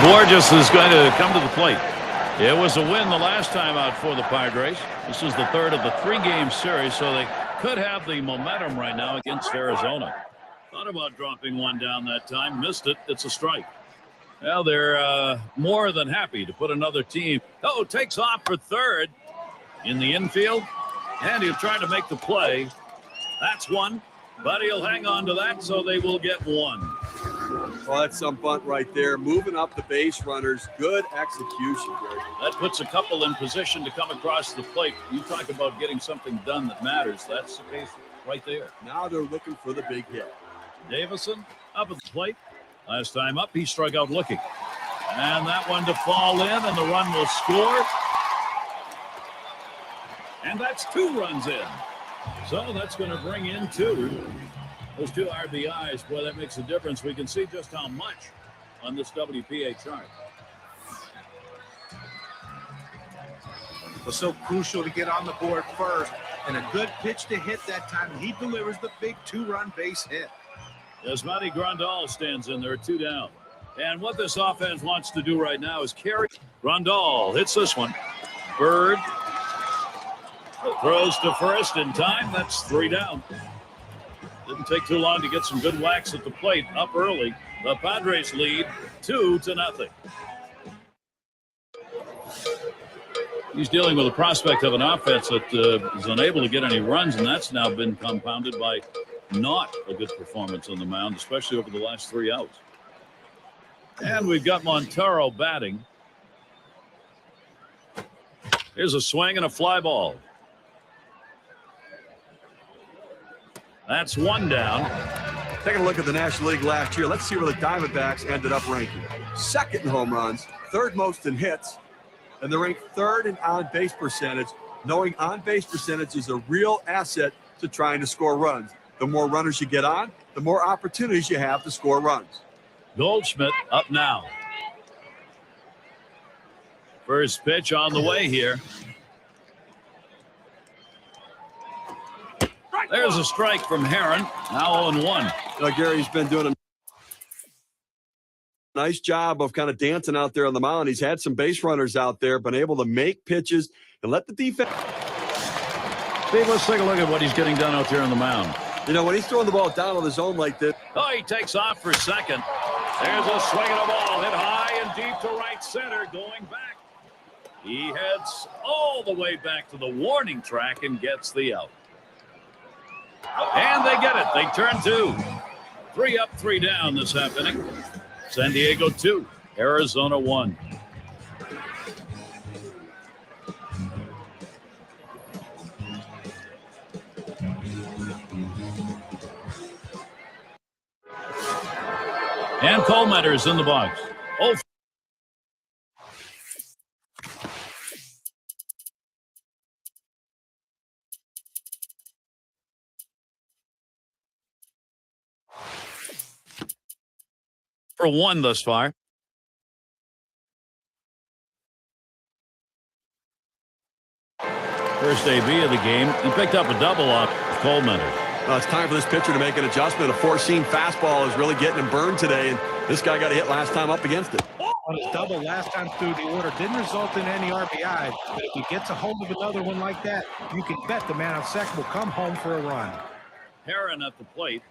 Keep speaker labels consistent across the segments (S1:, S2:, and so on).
S1: Borges is going to come to the plate. It was a win the last time out for the Padres. This is the third of the 3-game series, so they could have the momentum right now against Arizona. Thought about dropping one down that time, missed it. It's a strike. Well, they're more than happy to put another team. Oh, takes off for third in the infield, and he'll try to make the play. That's one, but he'll hang on to that, so they will get one.
S2: Well, that's some bunt right there. Moving up the base runners. Good execution, Gary.
S1: That puts a couple in position to come across the plate. You talk about getting something done that matters. That's the case right there.
S2: Now they're looking for the big hit.
S1: Davison up at the plate. Last time up, he struck out looking. And that one to fall in, and the run will score. And that's 2 runs in. So that's going to bring in 2. Those 2 RBIs, boy, that makes a difference. We can see just how much on this WPA chart.
S3: It was so crucial to get on the board first, and a good pitch to hit that time. He delivers the big 2-run base hit.
S1: Yasmani Grandal stands in there, 2 down. And what this offense wants to do right now is carry. Grandal hits this one. Bird throws to first in time. That's 3 down. Didn't take too long to get some good whacks at the plate up early. The Padres lead 2-0. He's dealing with the prospect of an offense that is unable to get any runs, and that's now been compounded by not a good performance on the mound, especially over the last 3 outs. And we've got Montero batting. Here's a swing and a fly ball. That's 1 down.
S2: Taking a look at the National League last year, let's see where the Diamondbacks ended up ranking. 2nd in home runs, 3rd most in hits, and they're ranked 3rd in on-base percentage. Knowing on-base percentage is a real asset to trying to score runs. The more runners you get on, the more opportunities you have to score runs.
S1: Goldschmidt up now. First pitch on the way here. There's a strike from Herron. Now 0-1.
S2: Gary's been doing a nice job of kind of dancing out there on the mound. He's had some base runners out there, been able to make pitches and let the defense.
S1: Steve, let's take a look at what he's getting done out there on the mound.
S2: When he's throwing the ball down on his own like this.
S1: Oh, he takes off for second. There's a swing of the ball hit high and deep to right center, going back. He heads all the way back to the warning track and gets the out. And they get it. They turn 2. 3 up, 3 down this half inning. San Diego 2, Arizona 1. And Colemanter's in the box. Oh. For 1 thus far. First AB of the game. He picked up a double off Colemanter.
S2: It's time for this pitcher to make an adjustment. A 4-seam fastball is really getting him burned today, and this guy got a hit last time up against it.
S3: On his double last time through the order, didn't result in any RBI, but if he gets a hold of another one like that, you can bet the man on second will come home for a run.
S1: Herron at the plate.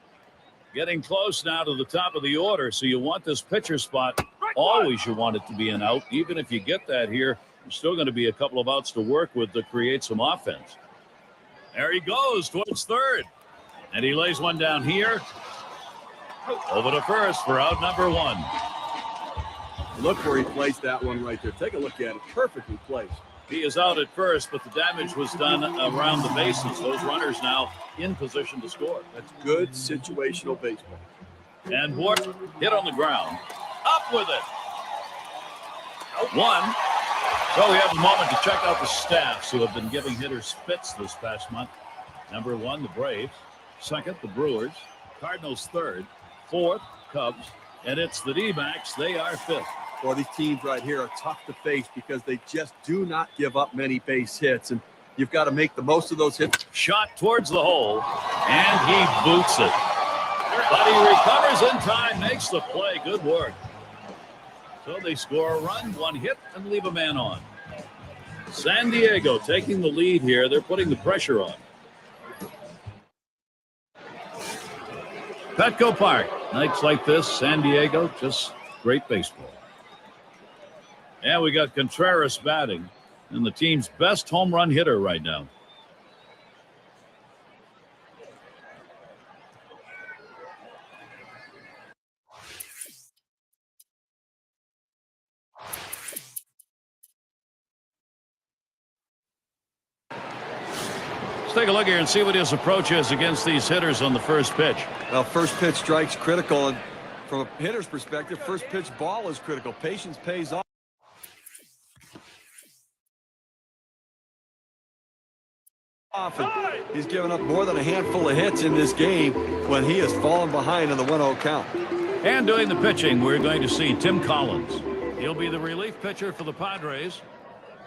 S1: Getting close now to the top of the order, so you want this pitcher spot. Always you want it to be an out. Even if you get that here, there's still going to be a couple of outs to work with to create some offense. There he goes towards third. And he lays one down here. Over to first for out number 1.
S2: Look where he placed that one right there. Take a look at it. Perfectly placed.
S1: He is out at first, but the damage was done around the bases. Those runners now in position to score.
S2: That's good situational baseball.
S1: And Bort hit on the ground. Up with it. 1. So we have a moment to check out the staffs who have been giving hitters fits this past month. Number 1, the Braves. 2nd, the Brewers. Cardinals 3rd. 4th, Cubs. And it's the D-backs. They are 5th.
S2: Well, these teams right here are tough to face because they just do not give up many base hits. And you've got to make the most of those hits.
S1: Shot towards the hole, and he boots it. But he recovers in time, makes the play. Good work. So they score a run, one hit, and leave a man on. San Diego taking the lead here. They're putting the pressure on. Petco Park. Nights like this, San Diego, just great baseball. And we got Contreras batting, and the team's best home run hitter right now. Let's take a look here and see what his approach is against these hitters on the first pitch.
S2: Well, first pitch strike's critical, and from a hitter's perspective, first pitch ball is critical. Patience pays off. And he's given up more than a handful of hits in this game when he has fallen behind in the 1-0 count.
S1: And doing the pitching, we're going to see Tim Collins. He'll be the relief pitcher for the Padres.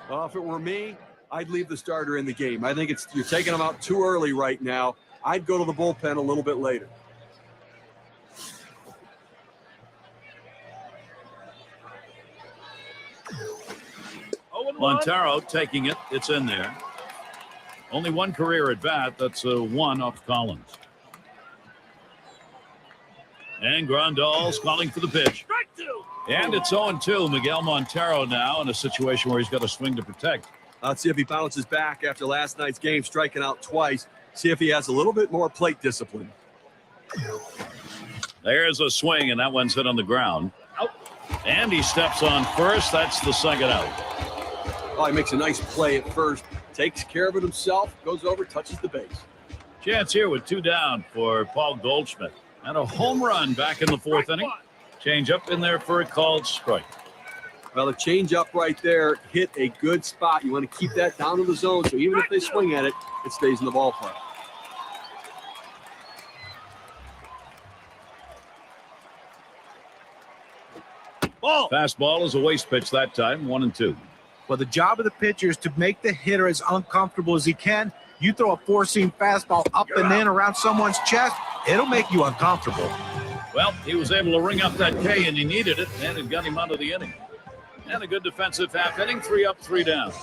S2: Well, if it were me, I'd leave the starter in the game. I think you're taking him out too early right now. I'd go to the bullpen a little bit later.
S1: Montero taking it. It's in there. Only one career at bat. That's a one off Collins. And Grandal's calling for the pitch. And it's 0-2. Miguel Montero now in a situation where he's got a swing to protect.
S2: Let's see if he bounces back after last night's game, striking out twice. See if he has a little bit more plate discipline.
S1: There's a swing, and that one's hit on the ground. And he steps on first. That's the second out.
S2: Oh, he makes a nice play at first. Takes care of it himself. Goes over, touches the base.
S1: Chance here with two down for Paul Goldschmidt. And a home run back in the fourth inning. Change up in there for a called strike.
S2: Well, the change up right there hit a good spot. You want to keep that down in the zone, so even if they swing at it, it stays in the ballpark.
S1: Ball. Fastball is a waste pitch that time, 1-2.
S3: Well, the job of the pitcher is to make the hitter as uncomfortable as he can. You throw a four-seam fastball up and in around someone's chest, it'll make you uncomfortable.
S1: Well, he was able to ring up that K, and he needed it, and it got him out of the inning. And a good defensive half inning, 3 up, 3 down.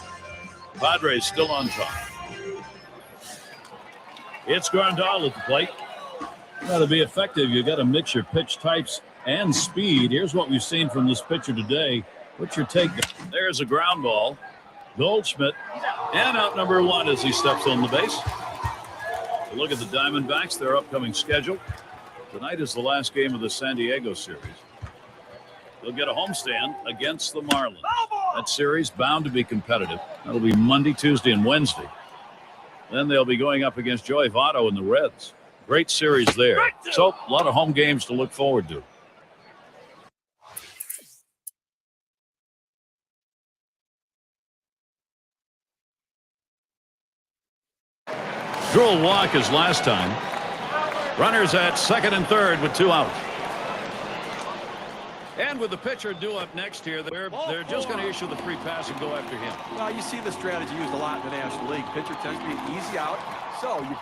S1: Padres still on top. It's Grandal at the plate. Now, to be effective, you got to mix your pitch types and speed. Here's what we've seen from this pitcher today. What's your take? There's a ground ball. Goldschmidt, and out number 1 as he steps on the base. Look at the Diamondbacks, their upcoming schedule. Tonight is the last game of the San Diego series. They'll get a homestand against the Marlins. That series bound to be competitive. That'll be Monday, Tuesday, and Wednesday. Then they'll be going up against Joey Votto and the Reds. Great series there. So a lot of home games to look forward to. Drew walk as last time. Runners at second and third with 2 outs. And with the pitcher due up next here, they're just going to issue the free pass and go after him.
S2: Well, you see the strategy used a lot in the National League. Pitcher tends to be an easy out, so you...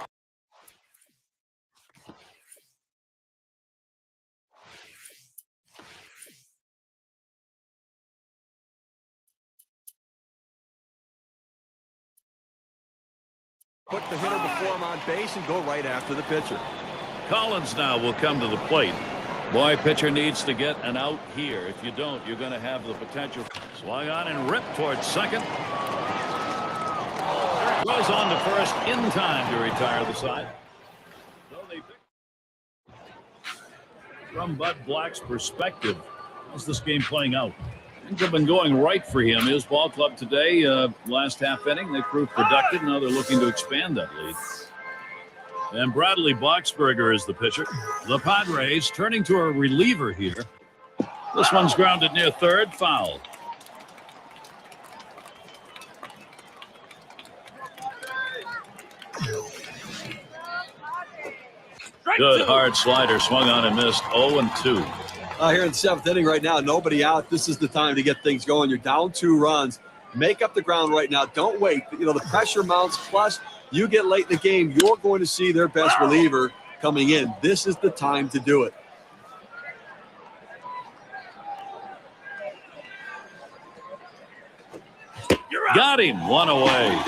S2: put the hitter before him on base and go right after the pitcher.
S1: Collins now will come to the plate. Boy, pitcher needs to get an out here. If you don't, you're going to have the potential. Swung on and ripped towards second. Goes on to first in time to retire the side. So they pick. From Bud Black's perspective, how's this game playing out? Things have been going right for him. His ball club today, last half inning, they proved productive. Now they're looking to expand that lead. And Bradley Boxberger is the pitcher. The Padres turning to a reliever here. This one's grounded near third, foul. Good hard slider, swung on and missed. 0-2.
S2: Here in the 7th inning right now, nobody out. This is the time to get things going. You're down 2 runs. Make up the ground right now. Don't wait. You know, the pressure mounts. Plus, you get late in the game, you're going to see their best reliever coming in. This is the time to do it.
S1: Got him. One away.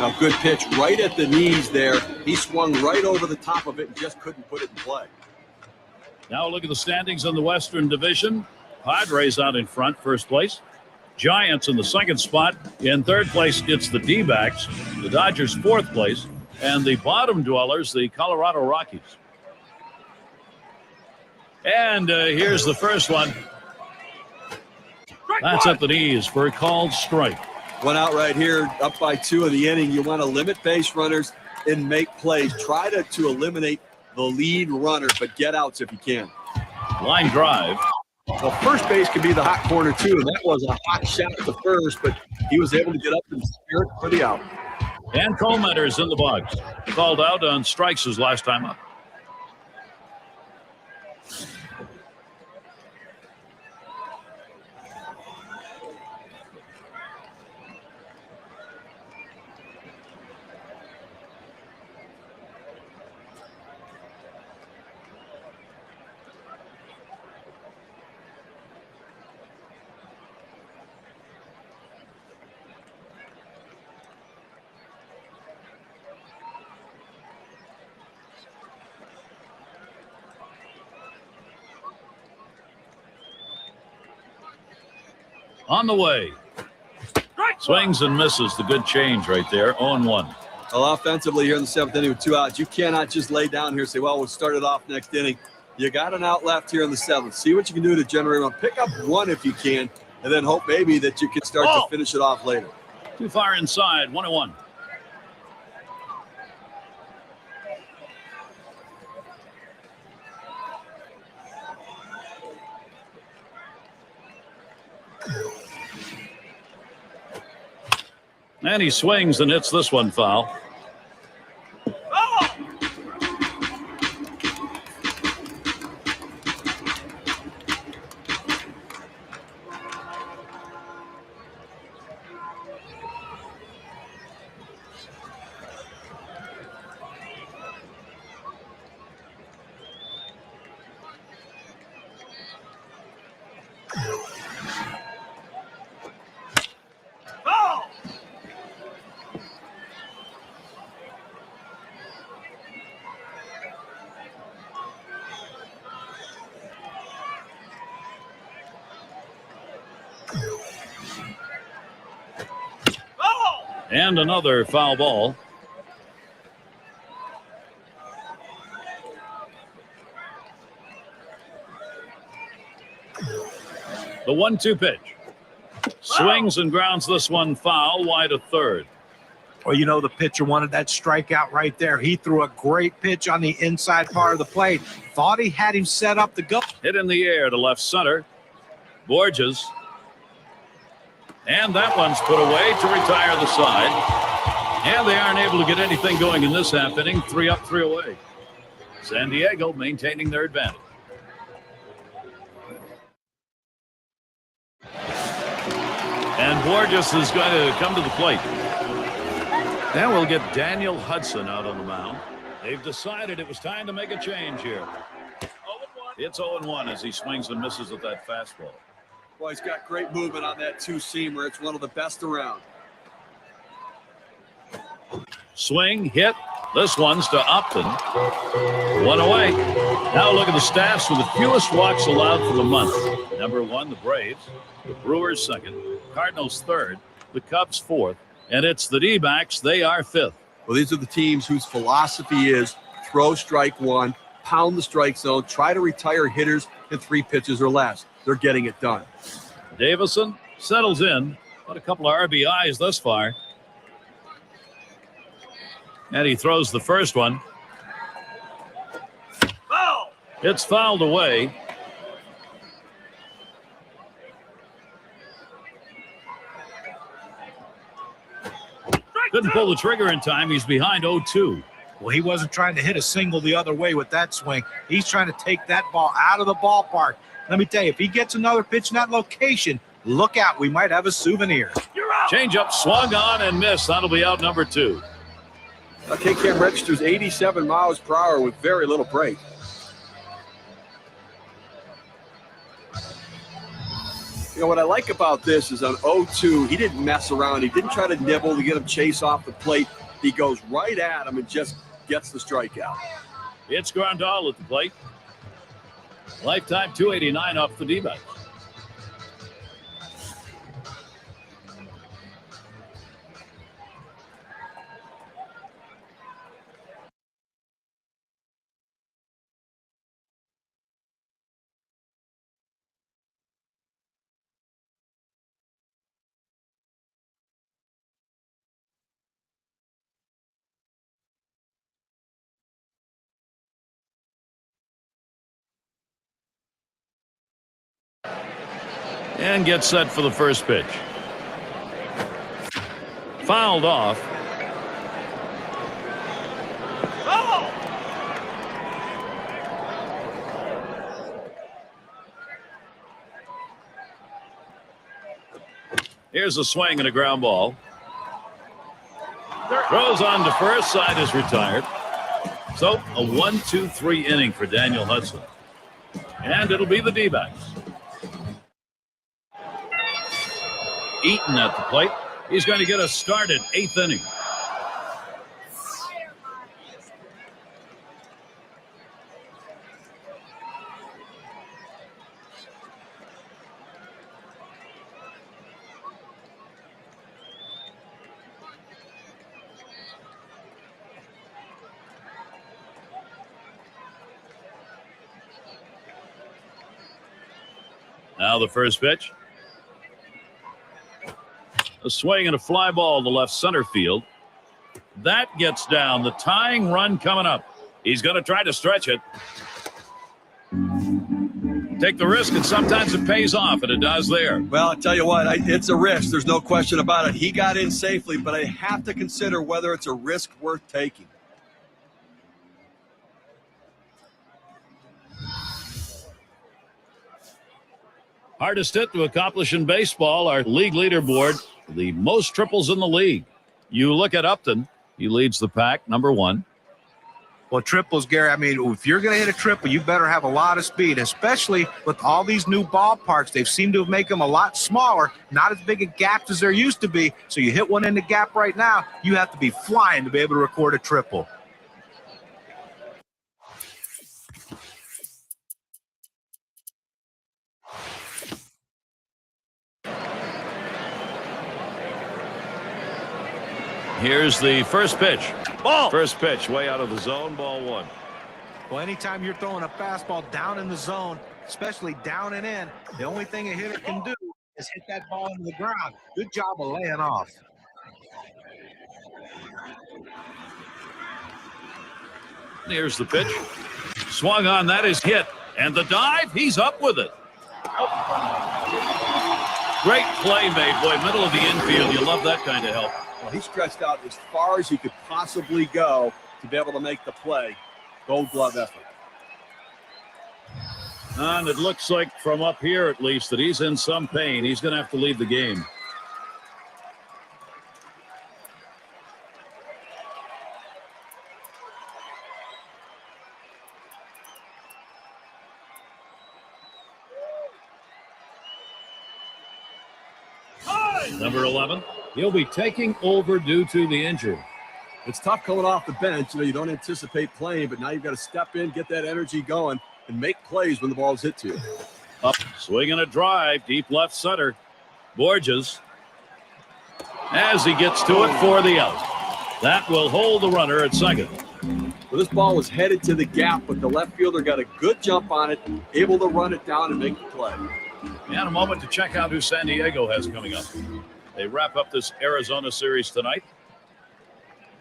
S2: A good pitch right at the knees there. He swung right over the top of it and just couldn't put it in play.
S1: Now look at the standings in the Western Division. Padres out in front, first place. Giants in the second spot. In third place, it's the D-backs. The Dodgers, fourth place. And the bottom dwellers, the Colorado Rockies. And here's the first one. That's at the knees for a called strike.
S2: One out right here, up by 2 in the inning. You want to limit base runners and make plays. Try to eliminate the lead runner, but get outs if you can.
S1: Line drive.
S2: Well, first base could be the hot corner, too, and that was a hot shot at the first, but he was able to get up and steer it for the out.
S1: And Coleman is in the box. Called out on strikes his last time up. On the way. Swings and misses. The good change right there. 0-1.
S2: Well, offensively here in the 7th inning with 2 outs, you cannot just lay down here and say, well, we'll start it off next inning. You got an out left here in the 7th. See what you can do to generate one. Pick up 1 if you can, and then hope maybe that you can start to finish it off later.
S1: Too far inside. 1-1. And he swings and hits this one foul. And another foul ball. The 1-2 pitch. Swings and grounds this one foul, wide of third.
S3: Well, you know, the pitcher wanted that strikeout right there. He threw a great pitch on the inside part of the plate. Thought he had him set up to go.
S1: Hit in the air to left center. Borges. And that one's put away to retire the side. And they aren't able to get anything going in this half inning. 3 up, 3 away. San Diego maintaining their advantage. And Borges is going to come to the plate. And we'll get Daniel Hudson out on the mound. They've decided it was time to make a change here. It's 0-1 as he swings and misses with that fastball.
S2: Boy, he's got great movement on that 2-seamer. It's one of the best around.
S1: Swing, hit. This one's to Upton. 1 away. Now look at the stats with the fewest walks allowed for the month. Number 1, the Braves. The Brewers, 2nd. Cardinals, 3rd. The Cubs, 4th. And it's the D-backs. They are 5th.
S2: Well, these are the teams whose philosophy is throw strike 1, pound the strike zone, try to retire hitters in 3 pitches or less. They're getting it done.
S1: Davison settles in. Got a couple of RBIs thus far. And he throws the first one. Foul! It's fouled away. Couldn't pull the trigger in time. He's behind 0-2.
S3: Well, he wasn't trying to hit a single the other way with that swing. He's trying to take that ball out of the ballpark. Let me tell you, if he gets another pitch in that location, look out. We might have a souvenir.
S1: Changeup swung on and missed. That'll be out number 2.
S2: K-Cam registers 87 miles per hour with very little break. You know, what I like about this is on 0-2, he didn't mess around. He didn't try to nibble to get him chase off the plate. He goes right at him and just gets the strikeout.
S1: It's Grandal at the plate. Lifetime 289 off the D-backs. And gets set for the first pitch. Fouled off. Oh! Here's a swing and a ground ball. Throws on to first. Side is retired. So a 1-2-3 inning for Daniel Hudson. And it'll be the D-backs. Eaton at the plate. He's going to get us started, 8th inning. Now the first pitch. A swing and a fly ball to left center field. That gets down. The tying run coming up. He's going to try to stretch it. Take the risk, and sometimes it pays off, and it does there.
S2: Well, I tell you what, it's a risk. There's no question about it. He got in safely, but I have to consider whether it's a risk worth taking.
S1: Hardest hit to accomplish in baseball, our league leaderboard, the most triples in the league. You look at Upton, he leads the pack, number 1.
S3: Well, triples, Gary, I mean, if you're going to hit a triple, you better have a lot of speed, especially with all these new ballparks. They've seemed to make them a lot smaller, not as big a gaps as there used to be. So you hit one in the gap right now, you have to be flying to be able to record a triple.
S1: Here's the first pitch. Ball. First pitch, way out of the zone, ball 1.
S3: Well, anytime you're throwing a fastball down in the zone, especially down and in, the only thing a hitter can do is hit that ball into the ground. Good job of laying off.
S1: Here's the pitch. Swung on, that is hit. And the dive, he's up with it. Great play made, boy, middle of the infield. You love that kind of help.
S2: Well, he stretched out as far as he could possibly go to be able to make the play. Gold glove effort.
S1: And it looks like from up here at least that he's in some pain. He's going to have to leave the game. Number 11, he'll be taking over due to the injury.
S2: It's tough coming off the bench. You know, you don't anticipate playing, but now you've got to step in, get that energy going, and make plays when the ball's hit to you.
S1: Up, swinging a drive, deep left center. Borges, as he gets to it for the out. That will hold the runner at second.
S2: Well, this ball was headed to the gap, but the left fielder got a good jump on it, able to run it down and make the play.
S1: And a moment to check out who San Diego has coming up. They wrap up this Arizona series tonight.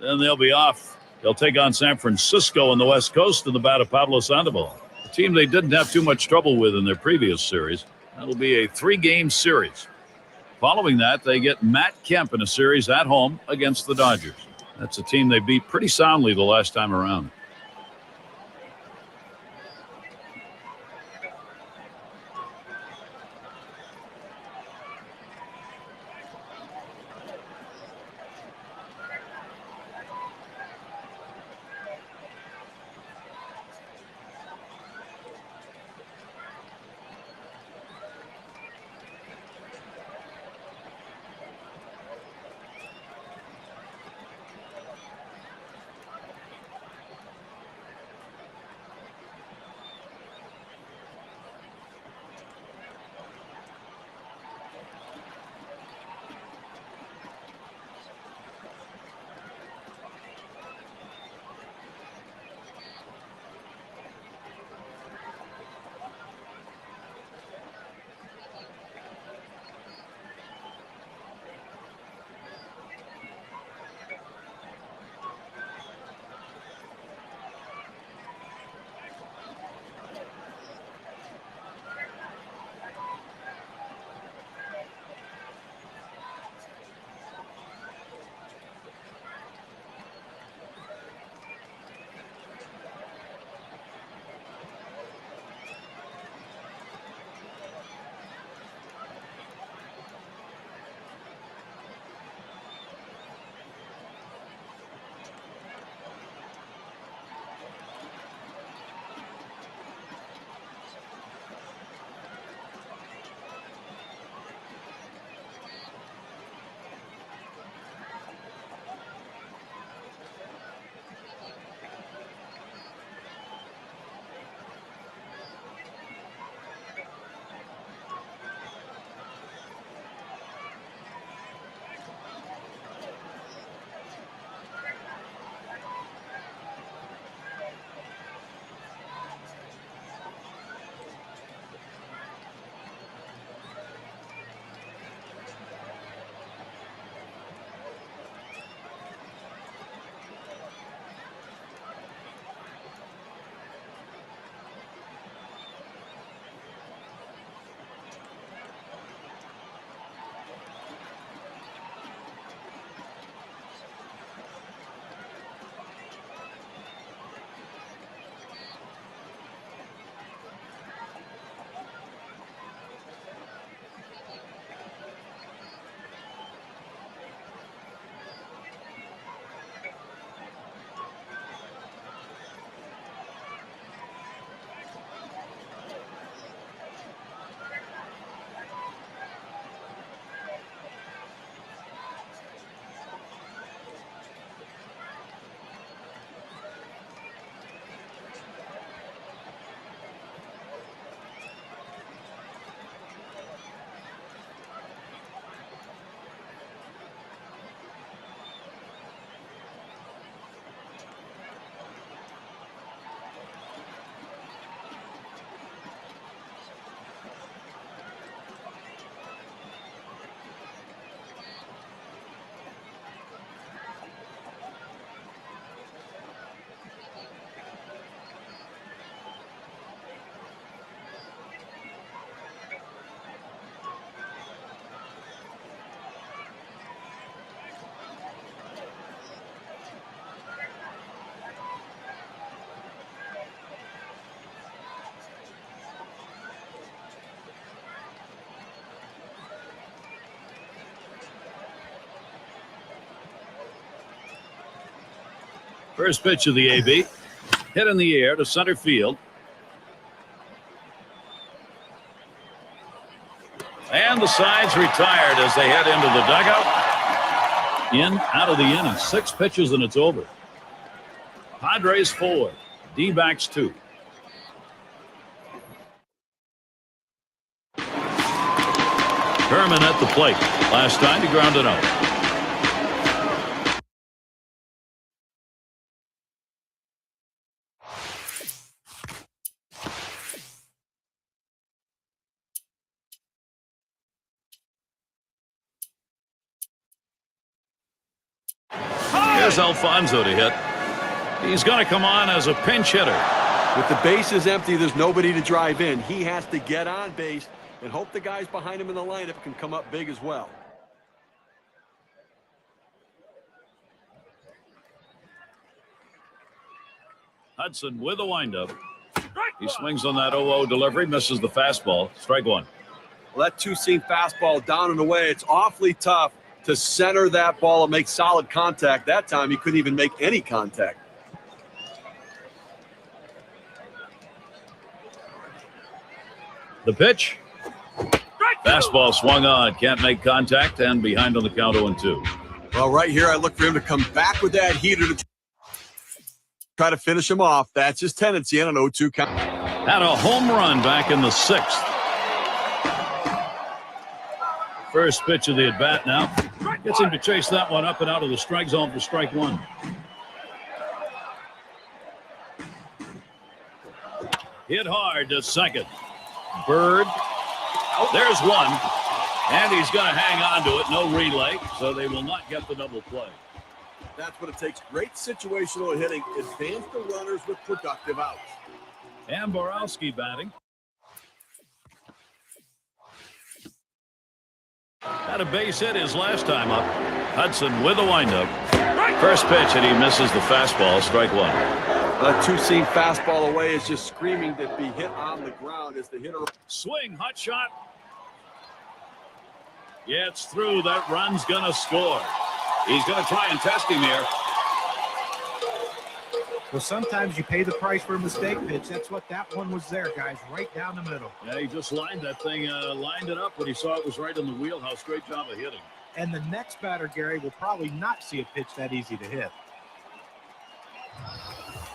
S1: Then they'll be off. They'll take on San Francisco on the West Coast in the bat of Pablo Sandoval, a team they didn't have too much trouble with in their previous series. That'll be a 3-game series. Following that, they get Matt Kemp in a series at home against the Dodgers. That's a team they beat pretty soundly the last time around. First pitch of the AB. Hit in the air to center field. And the side's retired as they head into the dugout. In, out of the inning. 6 pitches and it's over. Padres 4. D-backs 2. Herman at the plate. Last time he grounded out. Here's Alfonso to hit. He's going to come on as a pinch hitter.
S2: With the bases empty, there's nobody to drive in. He has to get on base and hope the guys behind him in the lineup can come up big as well.
S1: Hudson with a windup. He swings on that 0-0 delivery, misses the fastball. Strike one.
S2: Well, that two-seam fastball down and away. It's awfully tough to center that ball and make solid contact. That time, he couldn't even make any contact.
S1: The pitch. Fastball swung on. Can't make contact and behind on the count 0-2.
S2: Well, right here, I look for him to come back with that heater to try to finish him off. That's his tendency on an 0-2 count.
S1: Had a home run back in the 6th. First pitch of the at-bat now. Gets him to chase that one up and out of the strike zone for strike one. Hit hard to second. Bird. There's one. And he's going to hang on to it. No relay, so they will not get the double play.
S2: That's what it takes. Great situational hitting. Advance the runners with productive outs.
S1: And Borowski batting. Had a base hit his last time up. Hudson with a windup. First pitch, and he misses the fastball. Strike one.
S2: A two-seam fastball away is just screaming to be hit on the ground as the hitter.
S1: Swing, hot shot. Yeah, it's through. That run's going to score. He's going to try and test him here.
S3: Well, sometimes you pay the price for a mistake pitch. That's what that one was there, guys, right down the middle.
S1: Yeah, he just lined that thing, lined it up when he saw it was right in the wheelhouse. Great job of hitting.
S3: And the next batter, Gary, will probably not see a pitch that easy to hit.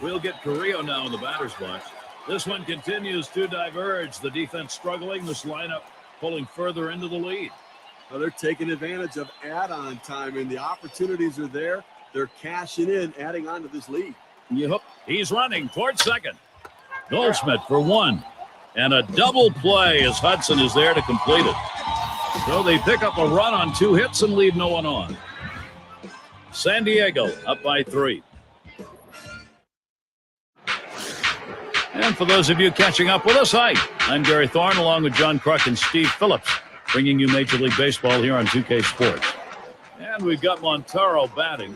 S1: We'll get Carrillo now in the batter's box. This one continues to diverge. The defense struggling. This lineup pulling further into the lead.
S2: Well, they're taking advantage of add-on time, and the opportunities are there. They're cashing in, adding on to this lead.
S1: Yep. He's running towards second. Goldschmidt for one. And a double play as Hudson is there to complete it. So they pick up a run on 2 hits and leave no one on. San Diego up by 3. And for those of you catching up with us, hi, I'm Gary Thorne along with John Kruk and Steve Phillips, bringing you Major League Baseball here on 2K Sports. And we've got Montero batting.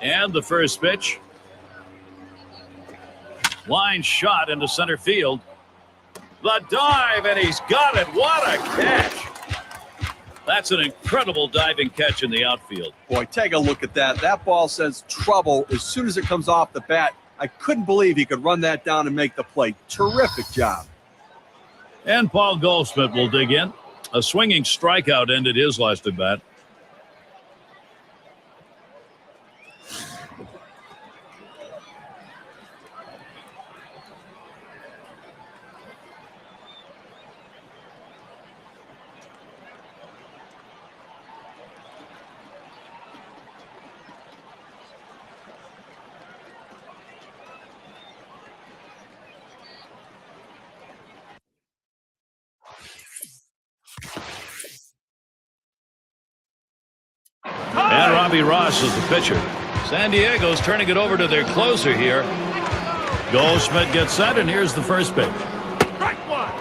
S1: And the first pitch. Line shot into center field. The dive, and he's got it. What a catch. That's an incredible diving catch in the outfield.
S2: Boy, take a look at that. That ball says trouble as soon as it comes off the bat. I couldn't believe he could run that down and make the play. Terrific job.
S1: And Paul Goldschmidt will dig in. A swinging strikeout ended his last at bat. And Robbie Ross is the pitcher. San Diego's turning it over to their closer here. Goldschmidt gets set, and here's the first pitch.
S4: Strike one.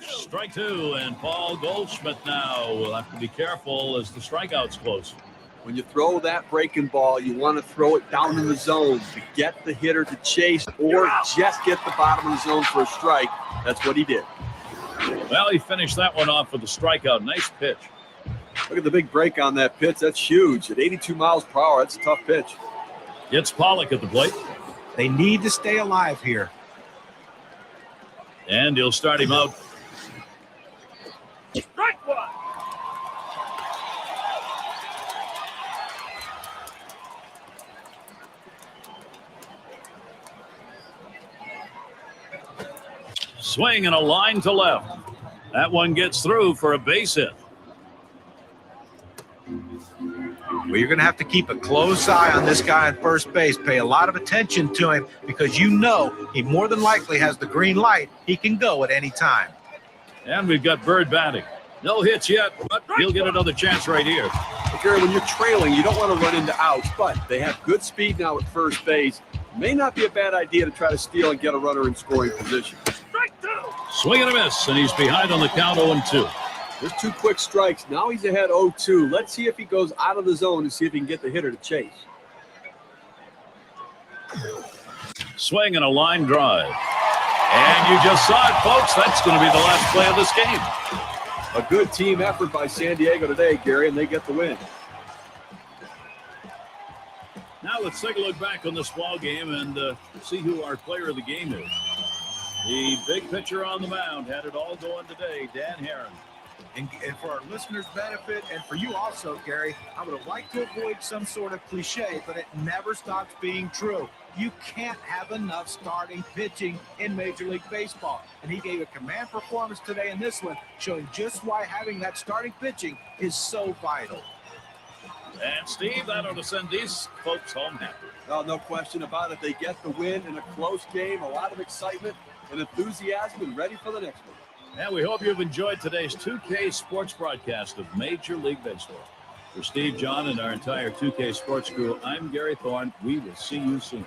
S1: Strike two, and Paul Goldschmidt now will have to be careful as the strikeout's close.
S2: When you throw that breaking ball, you want to throw it down in the zone to get the hitter to chase or just get the bottom of the zone for a strike. That's what he did.
S1: Well, he finished that one off with a strikeout. Nice pitch.
S2: Look at the big break on that pitch. That's huge. At 82 miles per hour, that's a tough pitch.
S1: It's Pollock at the plate.
S3: They need to stay alive here.
S1: And he'll start him out.
S4: Strike one.
S1: Swing and a line to left. That one gets through for a base hit.
S3: Well, you're going to have to keep a close eye on this guy at first base. Pay a lot of attention to him because you know he more than likely has the green light. He can go at any time.
S1: And we've got Bird batting. No hits yet, but he'll get another chance right here.
S2: But Gary, when you're trailing, you don't want to run into outs, but they have good speed now at first base. May not be a bad idea to try to steal and get a runner in scoring position.
S4: Strike two.
S1: Swing and a miss, and he's behind on the count 0-2.
S2: Just two quick strikes. Now he's ahead 0-2. Let's see if he goes out of the zone and see if he can get the hitter to chase.
S1: Swing and a line drive. And you just saw it, folks. That's going to be the last play of this game.
S2: A good team effort by San Diego today, Gary, and they get the win.
S1: Now let's take a look back on this ball game and see who our player of the game is. The big pitcher on the mound had it all going today, Dan Herron.
S3: And for our listeners' benefit, and for you also, Gary, I would have liked to avoid some sort of cliche, but it never stops being true. You can't have enough starting pitching in Major League Baseball. And he gave a command performance today in this one, showing just why having that starting pitching is so vital.
S1: And Steve, that ought to send these folks home happy.
S2: Oh, no question about it. They get the win in a close game, a lot of excitement and enthusiasm, and ready for the next one.
S1: And we hope you've enjoyed today's 2K Sports broadcast of Major League Baseball. For Steve, John, and our entire 2K Sports crew, I'm Gary Thorne. We will see you soon.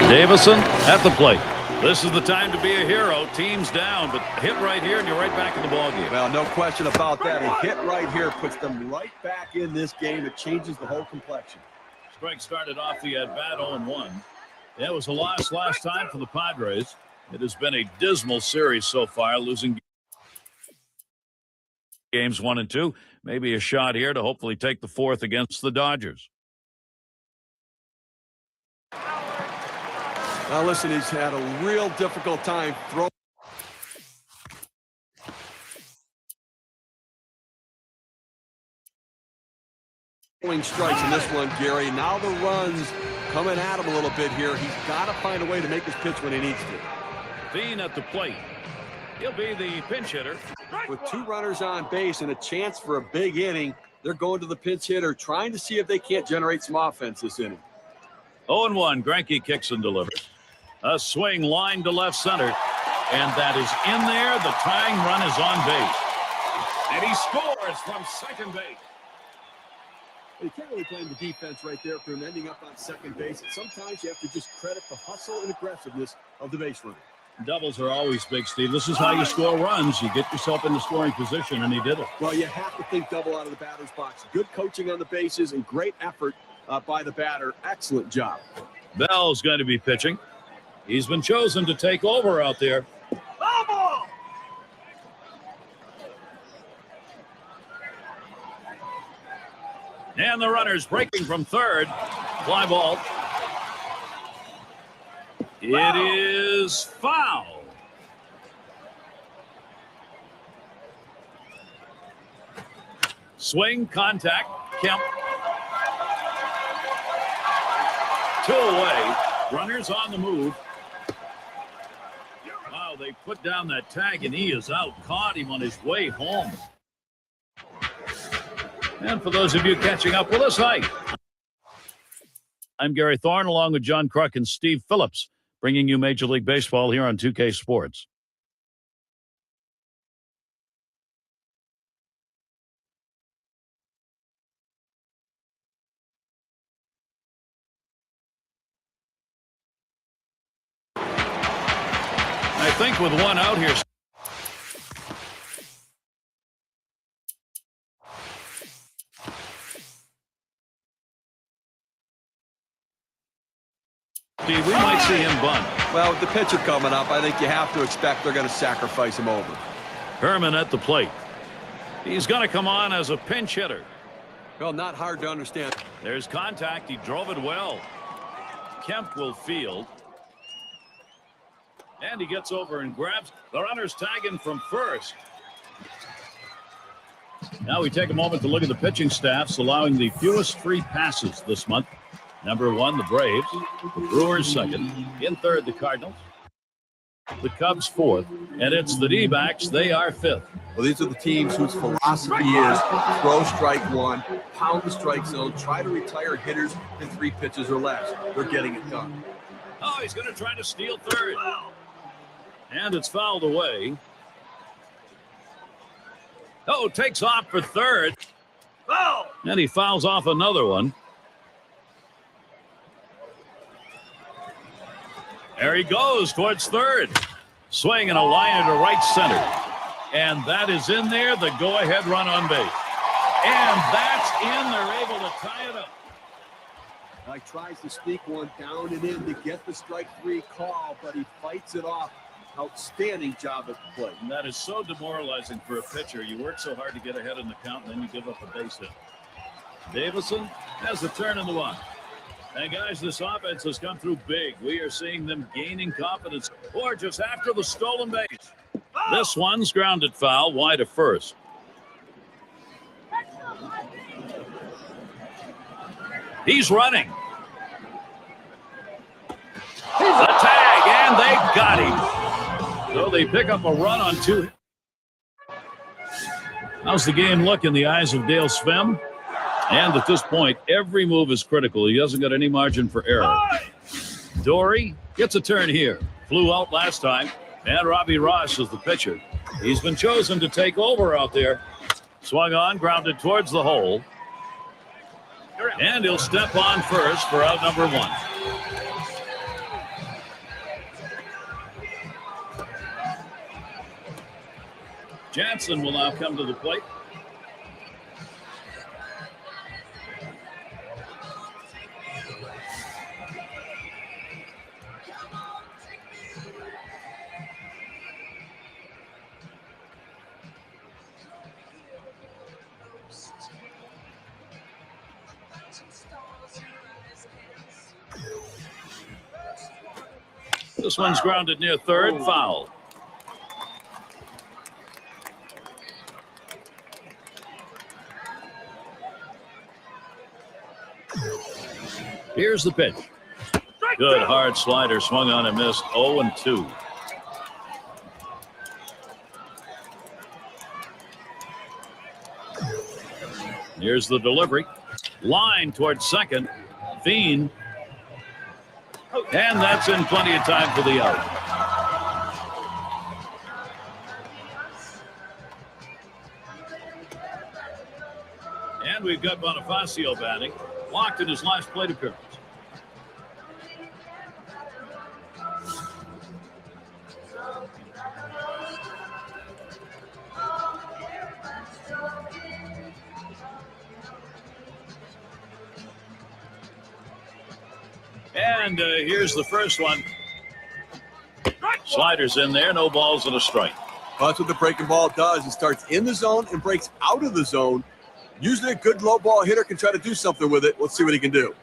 S1: Davison at the plate. This is the time to be a hero. Team's down, but hit right here and you're right back in the ballgame.
S2: Well, no question about that. A hit right here puts them right back in this game. It changes the whole complexion.
S1: Strike started off the at-bat 0-1. That was a loss last time for the Padres. It has been a dismal series so far, losing games 1 and 2. Maybe a shot here to hopefully take the 4th against the Dodgers.
S2: Now listen, he's had a real difficult time throwing strikes in this one, Gary. Now the runs coming at him a little bit here. He's got to find a way to make his pitch when he needs to.
S1: Dean at the plate. He'll be the pinch hitter.
S2: With 2 runners on base and a chance for a big inning, they're going to the pinch hitter, trying to see if they can't generate some offense this inning.
S1: 0-1. Greinke kicks and delivers. A swing line to left center. And that is in there. The tying run is on base. And he scores from second base.
S2: You can't really blame the defense right there for him ending up on second base. And sometimes you have to just credit the hustle and aggressiveness of the base runner.
S1: Doubles are always big, Steve. This is how you score runs. You get yourself into scoring position, and he did it.
S2: Well, you have to think double out of the batter's box. Good coaching on the bases and great effort by the batter. Excellent job.
S1: Bell's going to be pitching. He's been chosen to take over out there. And the runner's breaking from third. Fly ball. It is foul. Swing, contact, Kemp. 2 away. Runners on the move. Wow, they put down that tag and he is out. Caught him on his way home. And for those of you catching up with us, hi. I'm Gary Thorne along with John Kruk and Steve Phillips, bringing you Major League Baseball here on 2K Sports. I think with 1 out here. We might see him bunt.
S2: Well, with the pitcher coming up, I think you have to expect they're going to sacrifice him over.
S1: Herman at the plate. He's going to come on as a pinch hitter.
S2: Well, not hard to understand.
S1: There's contact. He drove it well. Kemp will field. And he gets over and grabs. The runner's tagging from first. Now we take a moment to look at the pitching staffs allowing the fewest free passes this month. Number 1, the Braves. The Brewers 2nd. In 3rd, the Cardinals. The Cubs 4th. And it's the D-backs. They are 5th.
S2: Well, these are the teams whose philosophy is throw strike 1, pound the strike zone, try to retire hitters in 3 pitches or less. They're getting it done.
S1: Oh, he's going to try to steal third. And it's fouled away. Oh, takes off for third. And he fouls off another one. There he goes towards third. Swing and a liner to right center. And that is in there, the go-ahead run on base. And that's in. They're able to tie it up.
S2: He tries to sneak one down and in to get the strike 3 call, but he fights it off. Outstanding job at the plate.
S1: And that is so demoralizing for a pitcher. You work so hard to get ahead in the count, and then you give up a base hit. Davison has the turn in the one. And guys, this offense has come through big. We are seeing them gaining confidence. Or just after the stolen base. This one's grounded foul, wide of first. He's running. The tag, and they got him. So they pick up a run on 2. How's the game look in the eyes of Dale Svem? And at this point, every move is critical. He hasn't got any margin for error. Dory gets a turn here. Flew out last time. And Robbie Ross is the pitcher. He's been chosen to take over out there. Swung on, grounded towards the hole. And he'll step on first for out number 1. Jansen will now come to the plate. This one's grounded near third, foul. Here's the pitch. Good hard slider swung on and missed. 0-2. Here's the delivery. Line towards second. Fiend. And that's in plenty of time for the out. And we've got Bonifacio batting. Walked in his last plate appearance. And here's the first one. Sliders in there, no balls and a strike.
S2: Well, that's what the breaking ball does. It starts in the zone and breaks out of the zone. Usually a good low ball hitter can try to do something with it. Let's see what he can do.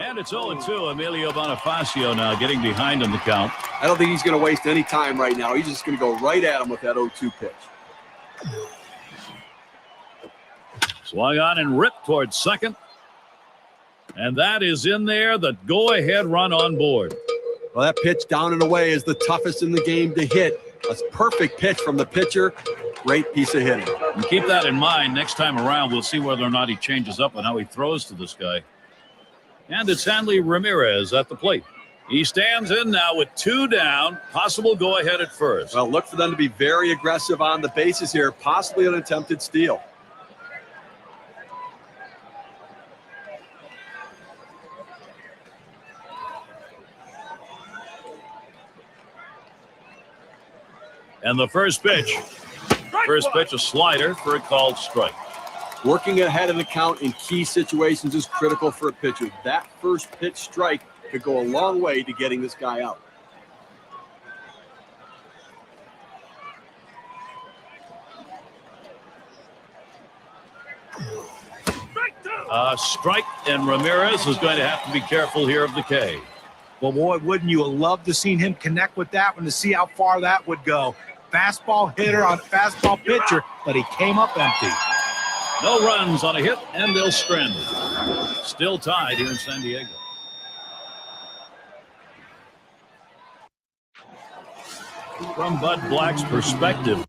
S1: And it's 0-2. Emilio Bonifacio now getting behind in the count.
S2: I don't think he's going to waste any time right now. He's just going to go right at him with that 0-2 pitch.
S1: Swung on and ripped towards second. And that is in there, the go-ahead run on board.
S2: Well, that pitch down and away is the toughest in the game to hit. A perfect pitch from the pitcher. Great piece of hitting.
S1: And keep that in mind. Next time around, we'll see whether or not he changes up on how he throws to this guy. And it's Hanley Ramirez at the plate. He stands in now with 2 down. Possible go-ahead at first.
S2: Well, look for them to be very aggressive on the bases here. Possibly an attempted steal.
S1: And the first pitch. First pitch, a slider for a called strike.
S2: Working ahead of the count in key situations is critical for a pitcher. That first pitch strike could go a long way to getting this guy out.
S1: Strike, and Ramirez is going to have to be careful here of the K.
S3: Well, boy, wouldn't you have loved to seen him connect with that one to see how far that would go. Fastball hitter on fastball pitcher, but he came up empty.
S1: No runs on a hit, and they'll strand it. Still tied here in San Diego. From Bud Black's perspective,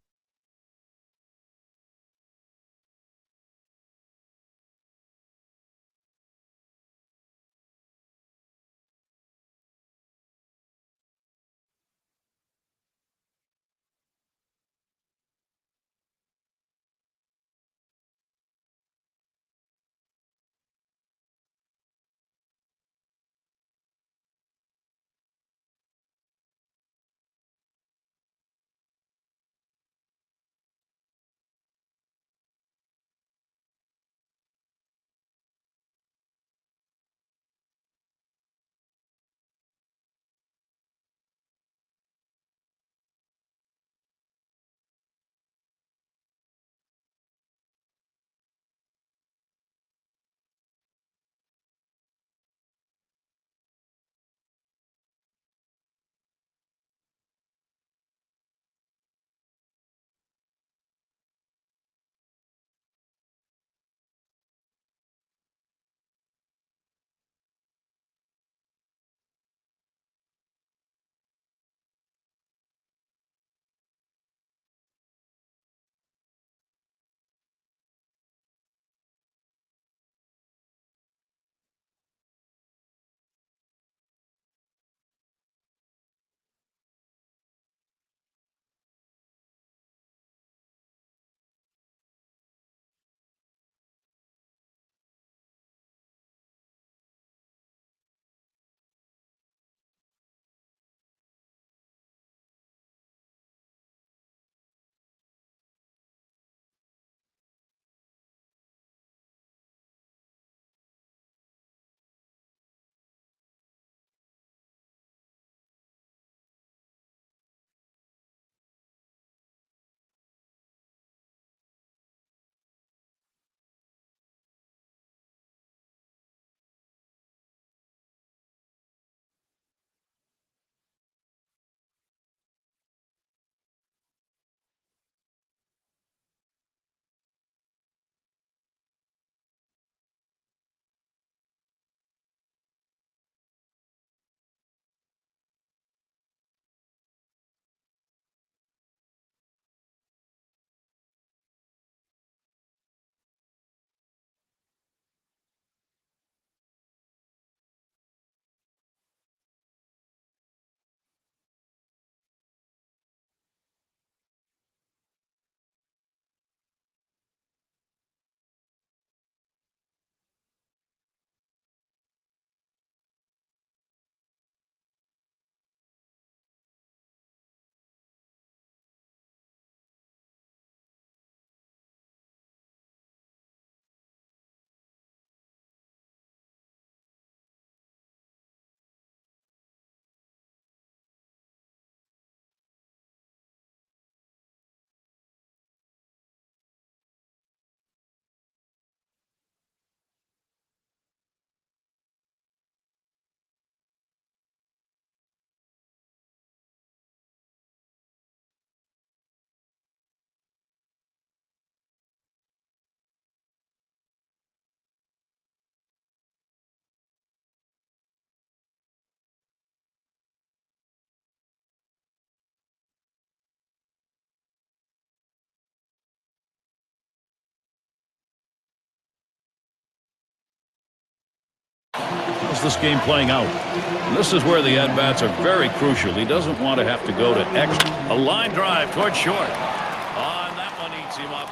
S1: How's this game playing out? And this is where the at-bats are very crucial. He doesn't want to have to go to extra. A line drive towards short. Oh, and that one eats him up.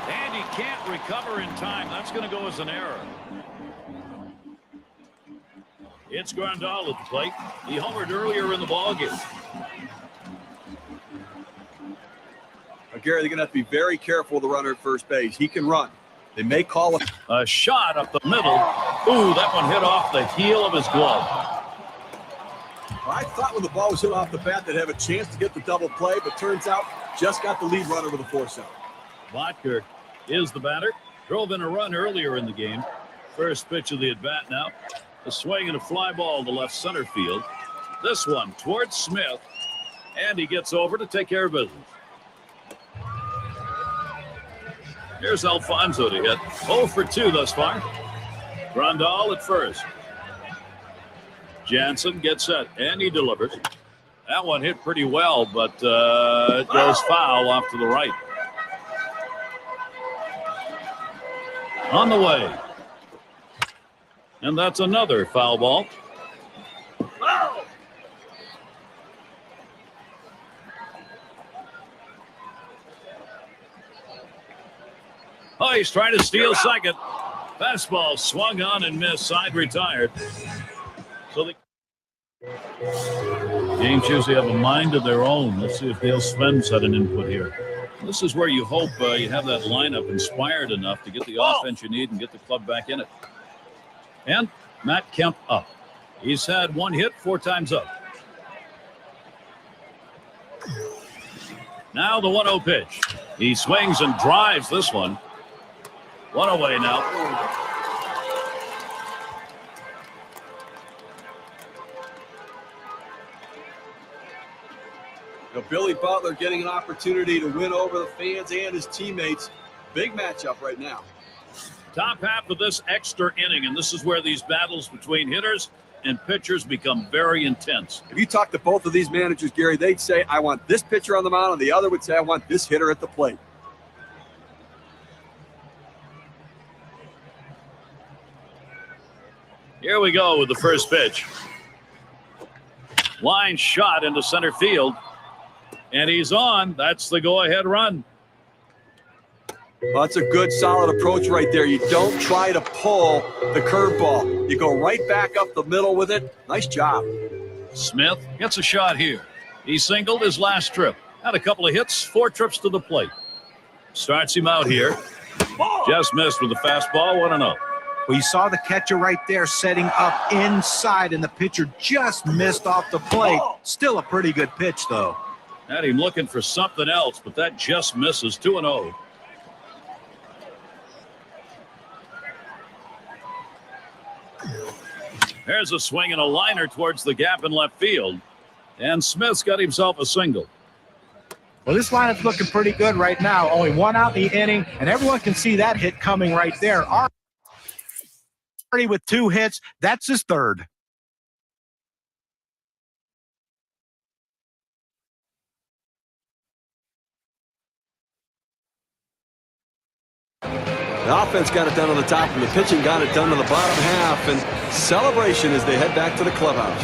S1: And he can't recover in time. That's going to go as an error. It's Grandal at the plate. He homered earlier in the ballgame.
S2: Gary, they're going to have to be very careful with the runner at first base. He can run. They may call
S1: a shot up the middle. Ooh, that one hit off the heel of his glove.
S2: I thought when the ball was hit off the bat they'd have a chance to get the double play, but turns out just got the lead runner with a force out.
S1: Vodker is the batter. Drove in a run earlier in the game. First pitch of the at-bat now. A swing and a fly ball to left center field. This one towards Smith. And he gets over to take care of business. Here's Alfonso to hit. 0 for 2 thus far. Grandal at first. Jansen gets set, and he delivers. That one hit pretty well, but it goes foul off to the right. On the way. And that's another foul ball. Oh, he's trying to steal second. Fastball swung on and missed. Side retired. So the Games usually have a mind of their own. Let's see if Dale Sven's had an input here. This is where you hope you have that lineup inspired enough to get the offense you need and get the club back in it. And Matt Kemp up. He's had 1 hit 4 times up. Now the 1-0 pitch. He swings and drives this one. 1 away now.
S2: Billy Butler getting an opportunity to win over the fans and his teammates. Big matchup right now.
S1: Top half of this extra inning, and this is where these battles between hitters and pitchers become very intense.
S2: If you talk to both of these managers, Gary, they'd say, I want this pitcher on the mound, and the other would say, I want this hitter at the plate.
S1: Here we go with the first pitch. Line shot into center field. And he's on. That's the go-ahead run.
S2: Well, that's a good, solid approach right there. You don't try to pull the curveball. You go right back up the middle with it. Nice job.
S1: Smith gets a shot here. He singled his last trip. Had a couple of hits, 4 trips to the plate. Starts him out here. Just missed with the fastball, 1-0.
S3: Well, you saw the catcher right there setting up inside, and the pitcher just missed off the plate. Still a pretty good pitch, though.
S1: Had him looking for something else, but that just misses. 2-0. There's a swing and a liner towards the gap in left field. And Smith's got himself a single.
S3: Well, this lineup's looking pretty good right now. Only 1 out in the inning, and everyone can see that hit coming right there. Already with 2 hits, that's his 3rd.
S2: The offense got it done on the top, and the pitching got it done on the bottom half. And celebration as they head back to the clubhouse.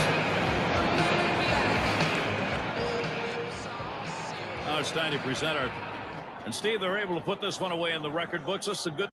S1: Now it's time to present our. And Steve, they're able to put this one away in the record books. This is a good.